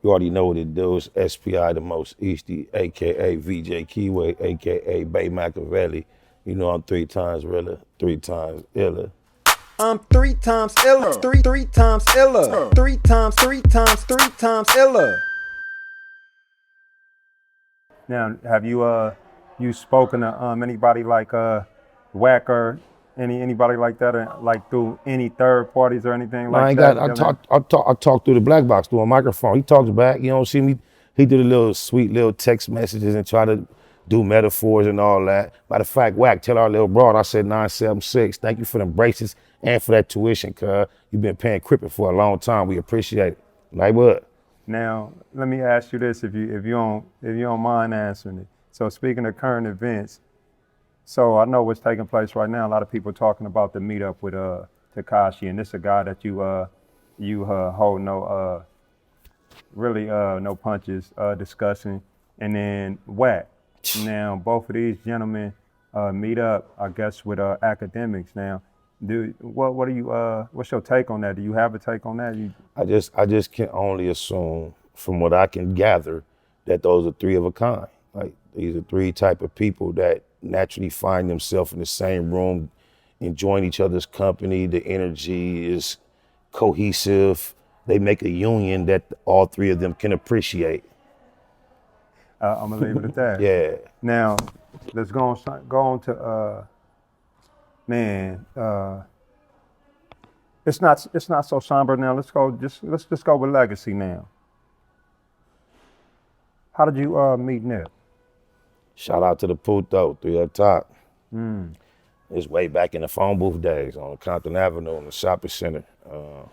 You already know what it does. SPI the most Easty, aka VJ Keyway, aka Bay Machiavelli. You know I'm 3 times realer, 3 times iller. I'm 3 times iller, three times iller, 3 times iller. Now, have you spoken to anybody like Wack or anybody like that, or like through any third parties or anything No, I like ain't that? got. I talk through the black box through a microphone. He talks back. You don't see me. He did a little sweet little text messages and try to do metaphors and all that. Matter of fact, Wack, tell our little broad I said 976. Thank you for the braces and for that tuition, cuz you've been paying crippin' for a long time. We appreciate it. Like what? Now, let me ask you this, if you don't mind answering it. So, speaking of current events, so I know what's taking place right now. A lot of people talking about the meetup with Tekashi, and this a guy that you hold no punches discussing, and then Wack. Now, both of these gentlemen meet up, I guess, with academics. Now, what do you what's your take on that? Do you have a take on that? I just can only assume from what I can gather that those are 3 of a kind. Like these are 3 type of people that naturally find themselves in the same room, enjoying each other's company. The energy is cohesive. They make a union that all 3 of them can appreciate. I'm gonna leave it at that. Yeah. Now, let's go on to man. It's not so somber now. Let's just go with legacy now. How did you meet Nip? Shout out to the Puto, 3 up top. It's way back in the phone booth days on Compton Avenue in the shopping center. I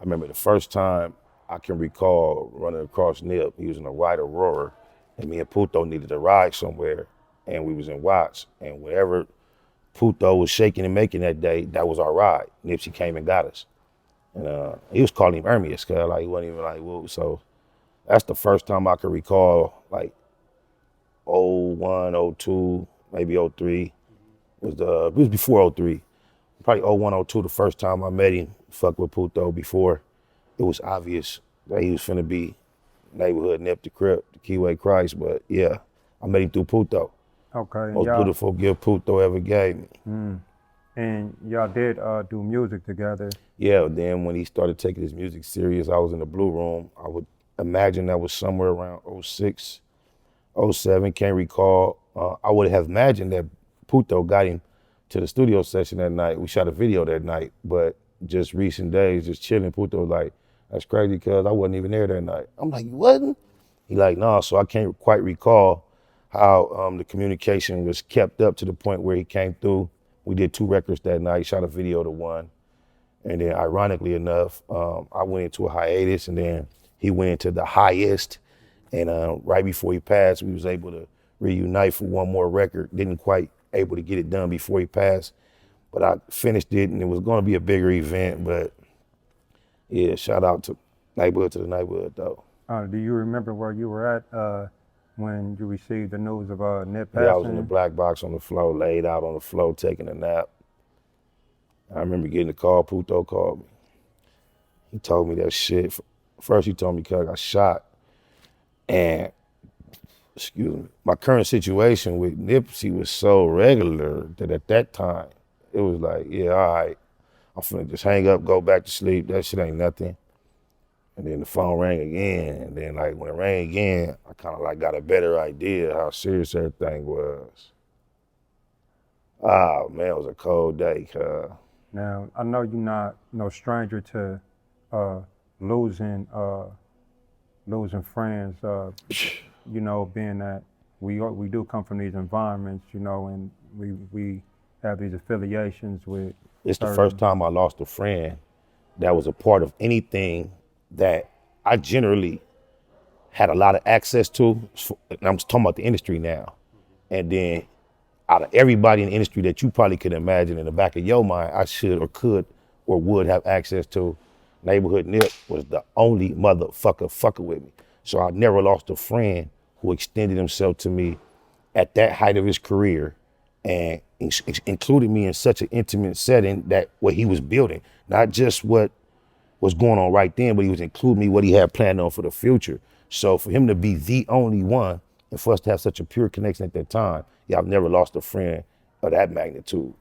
remember the first time I can recall running across Nip. He was in a white Aurora, and me and Puto needed a ride somewhere, and we was in Watts, and wherever Puto was shaking and making that day, that was our ride. Nipsey came and got us. And he was calling him Ermias, cause like he wasn't even like, whoa. So that's the first time I could recall, like 01, 02, maybe 03. It was before 03. Probably 01, 02, the first time I met him, fuck with Puto before it was obvious that he was finna be neighborhood Nip the Crip, the Keyway Christ. But yeah, I met him through Puto. Okay. Most beautiful gift Puto ever gave me. And y'all did do music together. Yeah, then when he started taking his music serious, I was in the Blue Room. I would imagine that was somewhere around 06, 07, can't recall. I would have imagined that Puto got him to the studio session that night. We shot a video that night, but just recent days, just chilling, Puto was like, that's crazy because I wasn't even there that night. I'm like, you wasn't? He like, nah, so I can't quite recall how the communication was kept up to the point where he came through. We did 2 records that night, shot a video to 1. And then ironically enough, I went into a hiatus and then he went into the highest. And right before he passed, we was able to reunite for 1 more record. Didn't quite able to get it done before he passed, but I finished it and it was gonna be a bigger event, but yeah, shout out to the neighborhood though. Do you remember where you were at when you received the news of Nip passing? Yeah, I was in the black box on the floor, laid out on the floor, taking a nap. I remember getting the call, Puto called me. He told me that shit. First he told me cuz I got shot. And excuse me, my current situation with Nipsey was so regular that at that time, it was like, yeah, all right, I'm finna just hang up, go back to sleep. That shit ain't nothing. And then the phone rang again. And then like when it rang again, I kind of like got a better idea how serious everything was. Ah, man, it was a cold day, cuz. Now, I know you're not no stranger to losing friends, you know, being that we do come from these environments, you know, and we have these affiliations with. It's the first time I lost a friend that was a part of anything that I generally had a lot of access to. And I'm talking about the industry now. And then out of everybody in the industry that you probably could imagine in the back of your mind, I should or could or would have access to, Neighborhood Nip was the only motherfucker fucking with me. So I never lost a friend who extended himself to me at that height of his career and included me in such an intimate setting that what he was building, not just what what's going on right then, but he was including me what he had planned on for the future. So for him to be the only one, and for us to have such a pure connection at that time, yeah, I've never lost a friend of that magnitude.